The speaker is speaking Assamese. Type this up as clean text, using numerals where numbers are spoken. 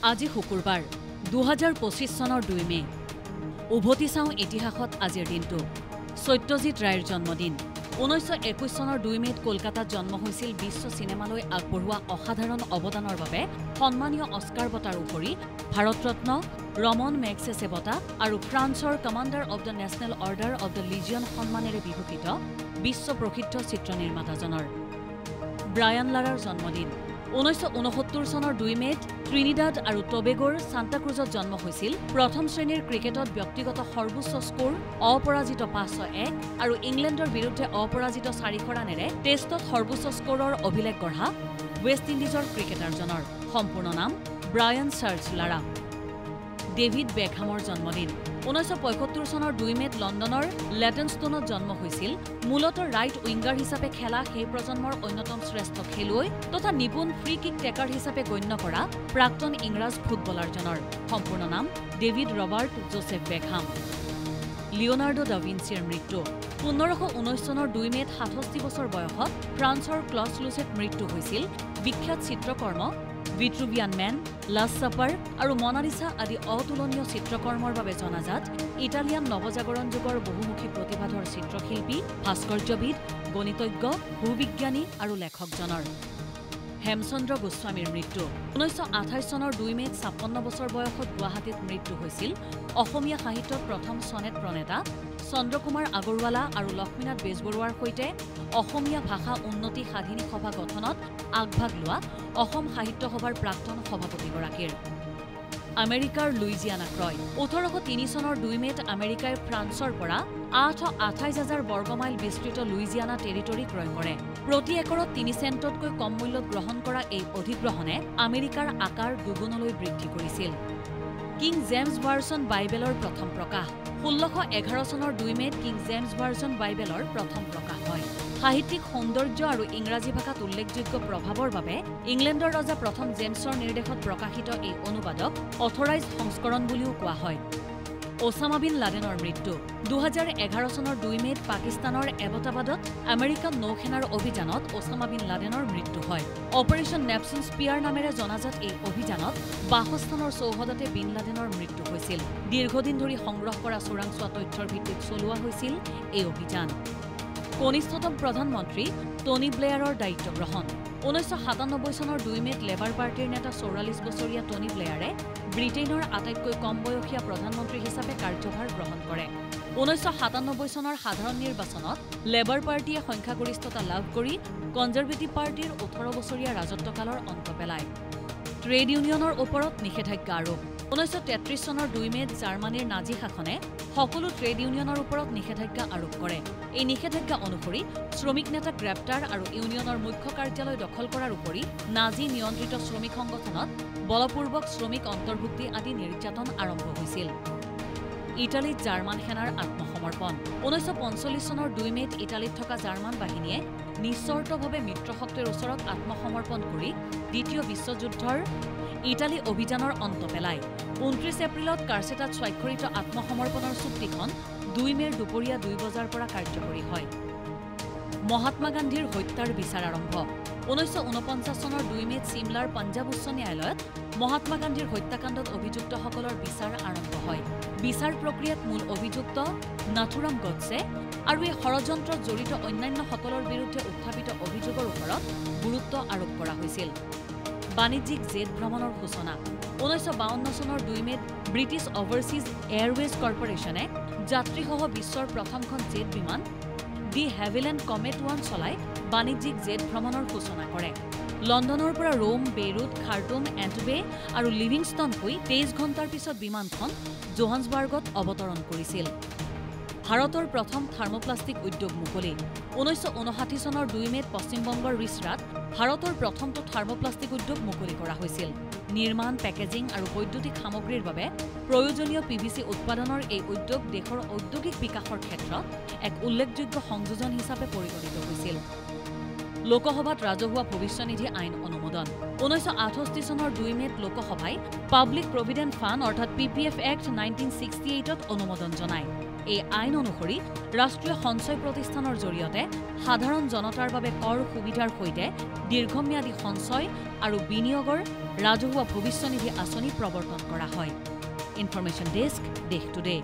আজি শুকুৰবাৰ ২০২৫ চনৰ ২ মে উভতি চাওঁ ইতিহাসত আজিৰ দিনটো সত্যজিৎ ৰায়ৰ জন্মদিন ১৯২১ চনৰ ২ মেত কলকাতাত জন্ম হৈছিল বিশ্ব চিনেমালৈ আগবঢ়োৱা অসাধাৰণ অৱদানৰ বাবে সন্মানীয় অস্কাৰ বঁটাৰ উপৰি ভাৰতৰত্ন ৰমন মেগছেছে বঁটা আৰু ফ্ৰান্সৰ commander of the national order of the legion সন্মানেৰে বিভূষিত বিশ্ব প্ৰসিদ্ধ চিত্ৰ নিৰ্মাতাজনৰ ব্ৰায়ান লাৰাৰ জন্মদিন ১৯৬৯ চনৰ ২ মেত ট্ৰিনিডাড আৰু টবেগোৰ সান্তাক্ৰুজত জন্ম হৈছিল প্ৰথম শ্ৰেণীৰ ক্ৰিকেটত ব্যক্তিগত সৰ্বোচ্চ স্কোৰ অপৰাজিত ৫০১ আৰু ইংলেণ্ডৰ বিৰুদ্ধে অপৰাজিত ৪০০ ৰানেৰে টেষ্টত সৰ্বোচ্চ স্কোৰৰ অভিলেখ গঢ়া ৱেষ্ট ইণ্ডিজৰ ক্ৰিকেটাৰজনৰ সম্পূৰ্ণ নাম ব্ৰায়ান চাৰ্লছ লাৰা। ডেভিড বেকহামৰ জন্মদিন ১৯৭৫ চনৰ ২ মেত লণ্ডনৰ লেটনষ্টনত জন্ম হৈছিল মূলতঃ ৰাইট উইংগাৰ হিচাপে খেলা সেই প্ৰজন্মৰ অন্যতম শ্ৰেষ্ঠ খেলুৱৈ তথা নিপুণ ফ্ৰী কিক টেকাৰ হিচাপে গণ্য কৰা প্ৰাক্তন ইংৰাজ ফুটবলাৰজনৰ সম্পূৰ্ণ নাম David Robert Joseph Beckham. Leonardo da ভিঞ্চিৰ মৃত্যু ১৫১৯ চনৰ ২ মেত ৬৭ বছৰ বয়সত ফ্ৰান্সৰ ক্লছ লুচেত মৃত্যু হৈছিল বিখ্যাত চিত্ৰকৰ্ম ভিট্ৰুভিয়ান মেন লাষ্ট ছাপাৰ আৰু মনালিছা আদি অতুলনীয় চিত্ৰকৰ্মৰ বাবে জনাজাত ইটালিয়ান নৱজাগৰণ যুগৰ বহুমুখী প্ৰতিভাধৰ চিত্ৰশিল্পী ভাস্কৰ্যবিদ গণিতজ্ঞ ভূবিজ্ঞানী আৰু লেখকজনৰ। হেমচন্দ্ৰ গোস্বামীৰ মৃত্যু ১৯২৮ চনৰ ২ মেত ৫৬ বছৰ বয়সত গুৱাহাটীত মৃত্যু হৈছিল অসমীয়া সাহিত্যত প্ৰথম ছনেট প্ৰণেতা চন্দ্ৰকুমাৰ আগৰৱালা আৰু লক্ষ্মীনাথ বেজবৰুৱাৰ সৈতে অসমীয়া ভাষা উন্নতি সাধিনী সভা গঠনত আগভাগ লোৱা অসম সাহিত্য সভাৰ প্ৰাক্তন সভাপতিগৰাকীৰ। আমেৰিকাৰ লুইজিয়ানা ক্ৰয় ১৮০৩ চনৰ ২ মেত আমেৰিকাই ফ্ৰান্সৰ পৰা ৮২৮,০০০ বৰ্গমাইল বিস্তৃত লুইজিয়ানা টেৰিটৰী ক্ৰয় কৰে। প্ৰতি একৰত ৩ চেণ্টতকৈ কম মূল্যত গ্ৰহণ কৰা এই অধিগ্ৰহণে আমেৰিকাৰ আকাৰ দুগুণলৈ বৃদ্ধি কৰিছিল। কিং জেমছ ভাৰ্চন বাইবেলৰ প্ৰথম প্ৰকাশ ১৬১১ চনৰ ২ মেত কিং জেমছ ভাৰ্চন বাইবেলৰ প্ৰথম প্ৰকাশ হয়। সাহিত্যিক সৌন্দৰ্য আৰু ইংৰাজী ভাষাত উল্লেখযোগ্য প্ৰভাৱৰ বাবে ইংলেণ্ডৰ ৰজা প্ৰথম জেমছৰ নিৰ্দেশত প্ৰকাশিত এই অনুবাদক অথৰাইজড সংস্কৰণ বুলিও কোৱা হয়। ওছামা বিন লাডেনৰ মৃত্যু ২০১১ চনৰ ২ মেত পাকিস্তানৰ এবটাবাদত আমেৰিকান নৌসেনাৰ অভিযানত ওছামা বিন লাডেনৰ মৃত্যু হয়। অপাৰেশ্যন নেপচুন স্পিয়াৰ নামেৰে জনাজাত এই অভিযানত বাসস্থানৰ চৌহদতে বিন লাডেনৰ মৃত্যু হৈছিল। দীৰ্ঘদিন ধৰি সংগ্ৰহ কৰা চোৰাংচোৱা তথ্যৰ ভিত্তিত চলোৱা হৈছিল এই অভিযান। কনিষ্ঠতম প্ৰধানমন্ত্ৰী টনি ব্লেয়াৰৰ দায়িত্ব গ্ৰহণ ১৯৯৭ চনৰ ২ মেত লেবাৰ পাৰ্টিৰ নেতা ৪৪ বছৰীয়া টনি ব্লেয়াৰে ব্ৰিটেইনৰ আটাইতকৈ কম বয়সীয়া প্ৰধানমন্ত্ৰী হিচাপে কাৰ্যভাৰ গ্ৰহণ কৰে। ১৯৯৭ চনৰ সাধাৰণ নিৰ্বাচনত লেবাৰ পাৰ্টিয়ে সংখ্যাগৰিষ্ঠতা লাভ কৰি কনজাৰভেটিভ পাৰ্টিৰ ১৮ বছৰীয়া ৰাজত্বকালৰ অন্ত পেলায়। ট্ৰেড ইউনিয়নৰ ওপৰত নিষেধাজ্ঞা আৰোপ ১৯৩৩ চনৰ ২ মেত জাৰ্মানীৰ নাজী শাসনে সকলো ট্ৰেড ইউনিয়নৰ ওপৰত নিষেধাজ্ঞা আৰোপ কৰে। এই নিষেধাজ্ঞা অনুসৰি শ্ৰমিক নেতাক গ্ৰেপ্তাৰ আৰু ইউনিয়নৰ মুখ্য কাৰ্যালয় দখল কৰাৰ উপৰি নাজী নিয়ন্ত্ৰিত শ্ৰমিক সংগঠনত বলপূৰ্বক শ্ৰমিক অন্তৰ্ভুক্তি আদি নিৰ্যাতন আৰম্ভ হৈছিল। ইটালীত জাৰ্মান সেনাৰ আত্মসমৰ্পণ ১৯৪৫ চনৰ ২ মেত ইটালীত থকা জাৰ্মান বাহিনীয়ে নিস্বাৰ্থভাৱে মিত্ৰশক্তিৰ ওচৰত আত্মসমৰ্পণ কৰি দ্বিতীয় বিশ্বযুদ্ধৰ ইটালী অভিযানৰ অন্ত পেলায়। ২৯ এপ্ৰিলত কাৰ্চেটাত স্বাক্ষৰিত আত্মসমৰ্পণৰ চুক্তিখন ২ মেৰ দুপৰীয়া ২ বজাৰ পৰা কাৰ্যকৰী হয়। মহাত্মা গান্ধীৰ হত্যাৰ বিচাৰ আৰম্ভ ১৯৪৯ চনৰ ২ মেত চিমলাৰ পঞ্জাৱ উচ্চ ন্যায়ালয়ত মহাত্মা গান্ধীৰ হত্যাকাণ্ডত অভিযুক্তসকলৰ বিচাৰ আৰম্ভ হয়। বিচাৰ প্ৰক্ৰিয়াত মূল অভিযুক্ত নাথুৰাম গডছে আৰু এই ষড়যন্ত্ৰত জড়িত অন্যান্যসকলৰ বিৰুদ্ধে উত্থাপিত অভিযোগৰ ওপৰত গুৰুত্ব আৰোপ কৰা হৈছিল। বাণিজ্যিক জেট ভ্ৰমণৰ সূচনা ১৯৫২ চনৰ ২ মেত ব্ৰিটিছ অভাৰচিজ এয়াৰৱেজ কৰ্পোৰেশ্যনে যাত্ৰীসহ বিশ্বৰ প্ৰথমখন জেট বিমান দি হেভিলেণ্ড কমেট ১ চলাই বাণিজ্যিক জেট ভ্ৰমণৰ সূচনা কৰে। লণ্ডনৰ পৰা ৰোম বেইৰুট খাৰ্টুম এণ্টবে আৰু লিভিংষ্টনকৈ ২৩ ঘণ্টাৰ পিছত বিমানখন জোহান্সবাৰ্গত অৱতৰণ কৰিছিল। ভাৰতৰ প্ৰথম থাৰ্মোপ্লাষ্টিক উদ্যোগ মুকলি ১৯৫৯ চনৰ ২ মেত পশ্চিমবংগৰ ৰিছৰাত ভাৰতৰ প্ৰথমটো থাৰ্মোপ্লাষ্টিক উদ্যোগ মুকলি কৰা হৈছিল। নিৰ্মাণ পেকেজিং আৰু বৈদ্যুতিক সামগ্ৰীৰ বাবে প্ৰয়োজনীয় PVC উৎপাদনৰ এই উদ্যোগ দেশৰ ঔদ্যোগিক বিকাশৰ ক্ষেত্ৰত এক উল্লেখযোগ্য সংযোজন হিচাপে পৰিগণিত হৈছিল। লোকসভাত ৰাজহুৱা ভৱিষ্যনিধি আইন অনুমোদন 1968 চনৰ 2 মেত লোকসভাই পাব্লিক প্ৰভিডেণ্ট ফাণ্ড অৰ্থাৎ PPF এক্ট 1968ত অনুমোদন জনায়। এই আইন অনুসৰি ৰাষ্ট্ৰীয় সঞ্চয় প্ৰতিষ্ঠানৰ জৰিয়তে সাধাৰণ জনতাৰ বাবে কৰ সুবিধাৰ সৈতে দীৰ্ঘম্যাদী সঞ্চয় আৰু বিনিয়োগৰ ৰাজহুৱা ভৱিষ্যনিধি আঁচনি প্ৰৱৰ্তন কৰা হয়। ইনফৰমেশ্যন ডেস্ক, দেশ টুডে।